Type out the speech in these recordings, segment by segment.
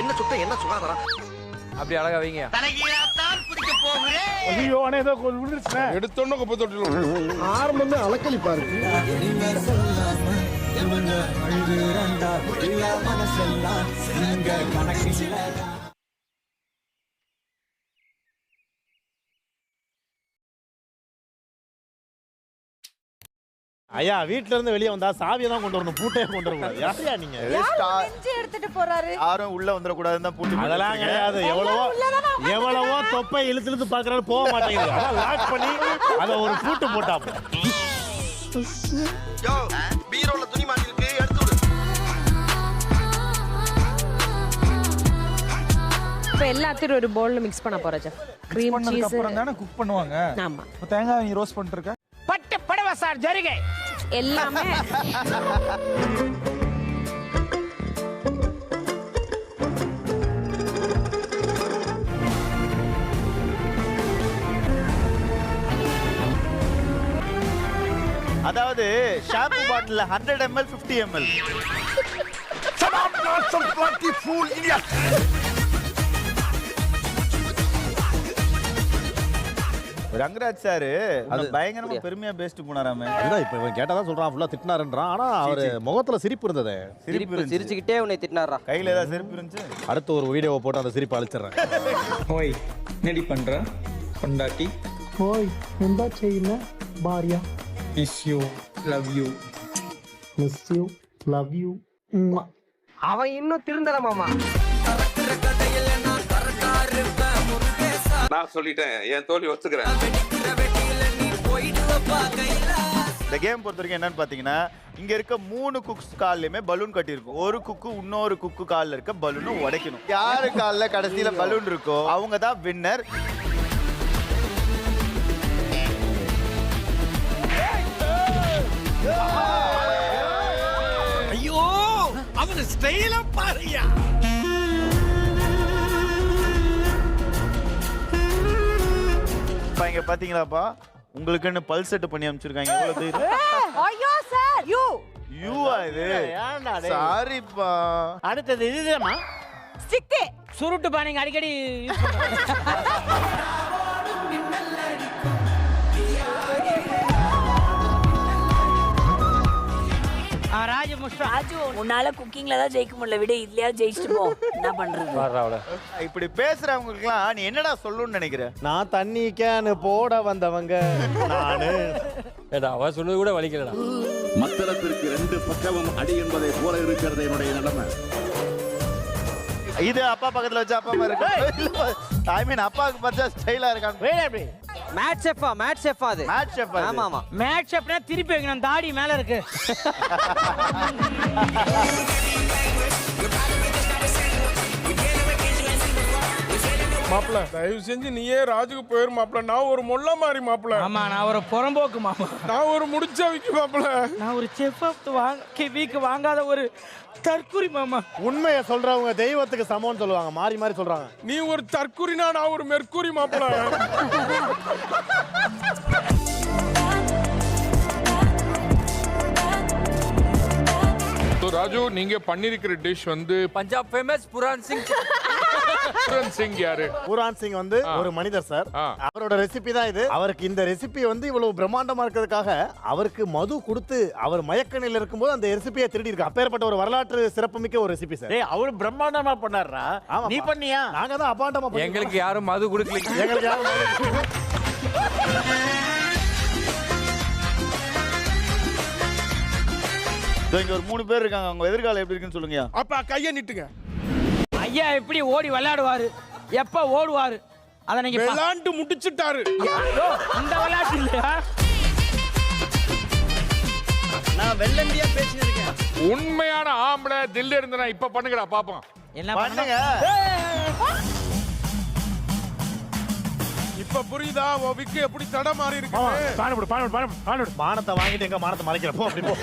என்ன சுத்தம் என்ன சுகாதாரம் அப்படி அழகா வைங்க. தலைகீழாத்தான் குதிக்க போகிறேன். ஐயோ அண்ணே ஏதோ விழுந்துருச்சுண்ணே. எடுத்தோன்னு குப்பை தொட்டில ஆரம்பமே அலக்கழிப்பா இருக்கு. ஐயா வீட்ல இருந்து வெளியே வந்தா சாவியை தான் கொண்டு வரணும், பூட்டையே கொண்டு வரக்கூடாது. யாரையா நீங்க? எடுத்துட்டு போறாரு. யாரும் உள்ள வந்துட கூடாதுன்னு பூட்டி. அதெல்லாம் கிடையாது. எவ்வளவோ தொப்பை இழுத்து பாக்குறாரு, போக மாட்டேங்குது. அதான் லாக் பண்ணி அத ஒரு பூட்டு போட்டாப்ப. யோ பீரோல துணி மாட்டிருக்கு, எடுத்து விடு. இப்ப எல்லாத்தையும் ஒரு பவுல்ல மிக்ஸ் பண்ண போறேன் செஃப். கிரீம் சீஸ் அப்புறம் தானே குக் பண்ணுவாங்க. ஆமா. தேங்காய் நீ ரோஸ்ட் பண்ணிட்டு இருக்க. பட்டு படவா சார் ஜரிகை எல்லாமே அதாவது ஷாம்பு பாட்டில் 100 ml 50 ml. ரங்கராஜ் சார் அது பயங்கரமா பெருமையா பேசிட்டு போனாராமே. அதுதான் இப்ப இவன் கேட்டா தான் சொல்றான், ஃபுல்லா திட்டினாருன்றான். ஆனா அவரு முகத்துல சிரிப்பு இருந்தது. சிரிச்சுக்கிட்டே உன்னை திட்டினாரா? கையில ஏதாவது சிரிப்பு இருந்துச்சு. அடுத்து ஒரு வீடியோவை போட்டு அந்த சிரிப்பை அழிச்சிடுறேன். ஓய் என்னடி பண்ற பொண்டாட்டி? ஓய் என்ன செய்யல பாரியா? Miss you love you. Miss you love you. அவன் இன்னும் திருந்தல மாமா. நான் சொல்லிட்டேன், என் தோல்வி ஒத்துக்கிறேன். இந்த கேம் பொறுத்த வரைக்கும் என்னன்னு பாத்தீங்கன்னா, இங்க இருக்க 3 குக்ஸ் கால்லயுமே பலூன் கட்டி இருக்கும். ஒரு குக்கு இன்னொரு குக்கு கால்ல இருக்க பலூனை உடைக்கணும். யாரு கால்ல கடைசியில பலூன் இருக்கோ அவங்க தான் வின்னர். ஐயோ அவன் ஸ்டைல பாருயா. இங்க பாத்தீங்களாப்பா, உங்களுக்குன்னு பல் செட் பண்ணி அமைச்சிருக்காங்க. எவ்வளவு தைரியம். ஐயோ சார் யூவா இது? சாரிப்பா. அடுத்தது இதுதாமா ஸ்டிக் சுருட்டு பானிங்க அடிக்கடி யூஸ் பண்றாங்க. ராஜு உன்னால குக்கிங்ல தான் ஜெயிக்க முடியல, விட இதுலயா ஜெயிச்சுட்டு போ. என்ன பண்றது? இப்படி பேசுறவங்களுக்குலாம் நீ என்னடா சொல்லணும்னு நினைக்கிற? நான் தண்ணி கேனு போட வந்தவங்க நானு. அவ சொல்றது கூட வலிக்கலடா. மத்தளத்திற்கு 2 பக்கமும் அடி என்பதை போல இருக்கிறது என்னுடைய நிலைமை. இது அப்பா பக்கத்துல வச்சு அப்பா மாதிரி இருக்கு. ஐ மீன் அப்பாவுக்கு பார்த்தா ஸ்டைலா இருக்காங்க. மேட் ஷெஃபா அது. Mad chef. ஆமா ஆமா. மேட் ஷெஃப்னா திருப்பி வைக்கணும், தாடி மேல இருக்கு. மாப்பிள்ள தயவு செஞ்சு நீயே ராஜுக்கு போயிரு மாப்பிள்ள. நான் ஒரு மொல்ல மாதிரி மாப்பிள்ள. ஆமா நான் ஒரு புறம்போக்கு மாமா. நான் ஒரு முடிச்சவிக்கு மாப்பிள்ள. நான் ஒரு செஃப் வீக்கு வாங்காத ஒரு தற்குறி மாமா. உண்மையை சொல்றவங்க தெய்வத்துக்கு சமம்னு சொல்லுவாங்க, மாறி மாறி சொல்றாங்க. நீ ஒரு தற்குறினா நான் ஒரு மெர்க்குரி மாப்பிள்ள. ராஜு நீங்க பண்ணிருக்கிற டிஷ் வந்து Punjab famous Pooran Singh. Pooran Singh யாரு? புரான் சிங் வந்து ஒரு மனிதர் சார். அவரோட ரெசிபி தான் இது. அவருக்கு இந்த ரெசிபி வந்து இவ்வளவு பிரம்மாண்டமா இருக்கிறதுக்காக அவருக்கு மது கொடுத்து அவர் மயக்க நிலையில இருக்கும்போது அந்த ரெசிபியை திருடி இருக்கு. அப்பேற்பட்ட ஒரு வரலாற்று சிறப்புமிக்க ஒரு ரெசிபி சார். அவரு பிரம்மாண்டமா பண்ணாரா? நீ பண்ணியா? நாங்க தான் அபாண்டமா. எங்களுக்கு யாரும் மது கொடுக்கல. எங்களுக்கு யாரும் இங்க ஒரு 3 பேர் இருக்காங்க. அவங்க எதிர்காலம் எப்படி இருக்குன்னு சொல்லுங்க. அப்பா கையை நீட்டுங்க. ஐயா எப்படி ஓடி விளையாடுவாரு, எப்ப ஓடுவாரு, அத நீங்க விளையாண்டு முடிச்சிட்டாரு. இந்த விளையாட்டு இல்லையா? நான் வெள்ளந்தியா பேசினேன். உண்மையான ஆம்பளை தில்ல இருந்தா இப்ப பண்ணுங்கடா பாப்போம். என்ன பண்ணுங்க. இப்ப புரியுதா உன் விக்கு எப்படி தட மாறி இருக்கு? மானத்தை வாங்கிட்டு எங்க மானத்தை மறைக்கிற போ. அப்படி போ.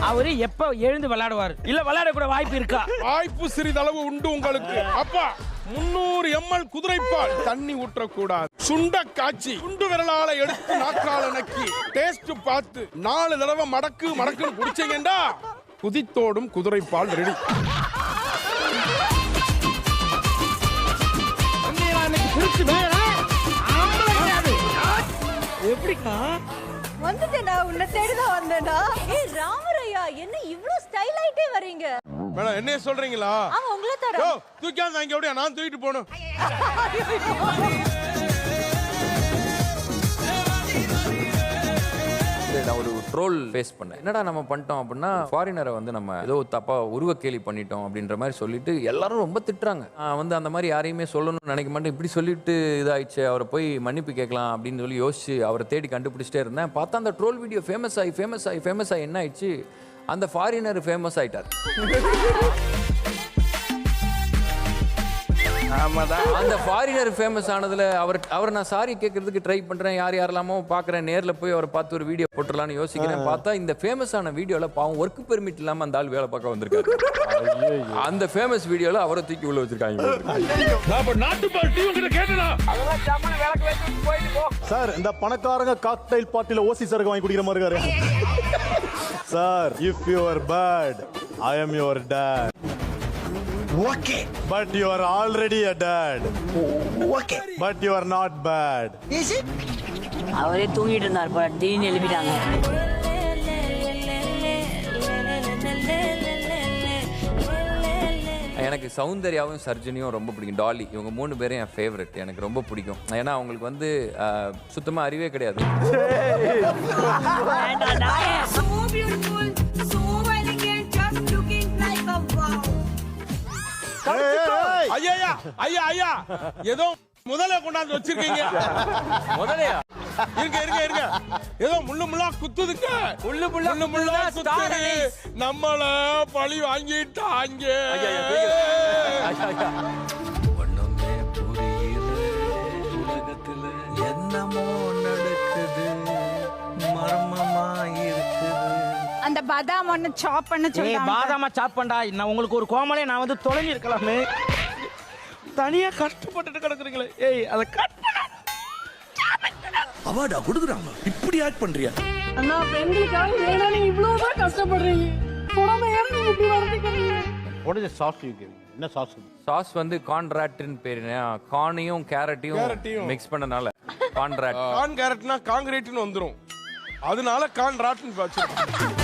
அவரு எப்ப எழுந்து விளையாடுவாரு, இல்ல விளையாட கூட வாய்ப்பு இருக்கா? வாய்ப்பு சிறிதளவு உண்டு உங்களுக்கு. அப்பா 300 ml குதிரைப்பால் தண்ணி ஊற்றக்கூடாது. சுண்ட காய்ச்சி சுண்டு விரலால எடுத்து நாக்கால நக்கி டேஸ்ட் பார்த்து 4 தடவை மடக்குன்னு குடிச்சீங்கடா குதித்தோடும் குதிரை பால் ரெடி. எப்படிக்கா வந்துட்டேனா உன்னை தேடிதான் வந்தேனா. ஏய் ராமரையா என்ன இவ்ளோ ஸ்டைல் ஆயிட்டே வரீங்க. மேடம் என்னைய சொல்றீங்களா? ஆமா உங்களை தர. யோ தூக்கியாந்து அங்க அப்படியே நான் தூக்கிட்டு போணும். நான் ஒரு ட்ரோல் ஃபேஸ் பண்ணேன். என்னடா நம்ம பண்ணிட்டோம் அப்படின்னா ஃபாரினரை வந்து நம்ம ஏதோ தப்பா உருவ கேலி பண்ணிட்டோம் அப்படின்ற மாதிரி சொல்லிட்டு எல்லாரும் ரொம்ப திட்டுறாங்க. வந்து அந்த மாதிரி யாரையுமே சொல்லணும்னு நினைக்க மாட்டேன். இப்படி சொல்லிட்டு இதாயிடுச்சு, அவரை போய் மன்னிப்பு கேட்கலாம் அப்படின்னு சொல்லி யோசிச்சு அவரை தேடி கண்டுபிடிச்சிட்டே இருந்தேன். பார்த்தா அந்த ட்ரோல் வீடியோ ஃபேமஸ் ஆகி என்ன ஆயிடுச்சு, அந்த ஃபாரினர் ஃபேமஸ் ஆயிட்டார். அந்த ஃபாரினர் ஃபேமஸ் ஆனதுல அவர் நான் சாரி கேட்கறதுக்கு ட்ரை பண்றேன், யாரெல்லாமோ பாக்குறேன், நேர்ல போய் அவரை பார்த்து ஒரு வீடியோ போட்டுடலாம்னு யோசிக்கிறேன். பார்த்தா இந்த ஃபேமஸ் ஆன வீடியோல பாவம் ஒர்க் பெர்மிட் இல்லாம அந்த ஆள் வேலை பார்க்க வந்திருக்காரு. அந்த ஃபேமஸ் வீடியோல அவரை தூக்கி உள்ள வச்சிருக்காங்க. சார் இந்த பணக்காரங்க காக்டைல் பார்ட்டில ஓசி சரக்கு வாங்கி குடிக்கிற மாதிரி இருக்காரு. Sir if you are bad I am your dad. Okay But you are already a dad. Okay But you are not bad. Is it? அவரே தூங்கிட்டு இருந்தார் போல, திடீர்னு எழுப்பிட்டாங்க. எனக்கு சௌந்தர்யாவும் சர்ஜனியும் ரொம்ப பிடிக்கும். டாலி இவங்க 3 பேரும் என் ஃபேவரட். எனக்கு ரொம்ப பிடிக்கும். ஏன்னா அவங்களுக்கு வந்து சுத்தமா அறிவே கிடையாது. ஐயா ஏதோ முதல்ல கொண்டாந்து வச்சிருக்கீங்க. முதலையா இருங்க ஏதோ முள்ளா குத்துதுங்க. முள்ளா குத்துது. நம்மள பழி வாங்கிட்டாங்க. ஒண்ணுமே புரியல, உலகத்துல என்னமோ நடக்குது, மர்மமா இருக்குது. அந்த பாதாம் ஒன்னு சாப் பண்ண ஏய் பாதாமா சாப் பண்ணடா. நான் உங்களுக்கு ஒரு கோமலே நான் வந்து தொலைஞ்சி இருக்கலாமே. தனியா கஷ்டப்பட்டுட்டு கிடக்குறீங்களே. ஏய் அத கட் பண்ண. அவார்டா கொடுக்குறாங்க. இப்படி ஆக்ட் பண்றியா? அண்ணா பெண்களுக்காக ஏனா நீ இவ்ளோ தான் கஷ்டப்படுறீங்க. உடம்ப ஏன் நீ இப்படி வளர்த்துக்கிறீங்க? What is the sauce you give? என்ன சாஸ்? சாஸ் வந்து கான்ட்ராக்ட்னு பேரு. கானையும் கேரட்டையும் மிக்ஸ் பண்ணனால கான்ட்ராக்ட். கான் கேரட்னா காங்கிரீட்னு வந்துரும். அதனால கான் ராட்னு வச்சிருக்கோம்.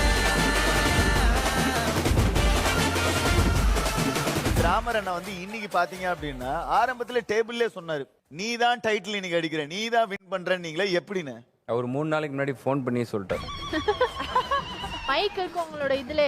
ராமர் அண்ணா வந்து இன்னைக்கு பாத்தீங்க அப்படின்னா ஆரம்பத்துல டேபிள்ல சொன்னாரு, நீ தான் டைட்டில் இன்னைக்கு அடிக்கிற, நீ தான் வின் பண்றேன்னு. நீங்களே எப்படின்னு அவர் 3 நாளைக்கு முன்னாடி ஃபோன் பண்ணி சொல்லிட்டாரு. மைக் இருக்கு உங்களோட இதுல.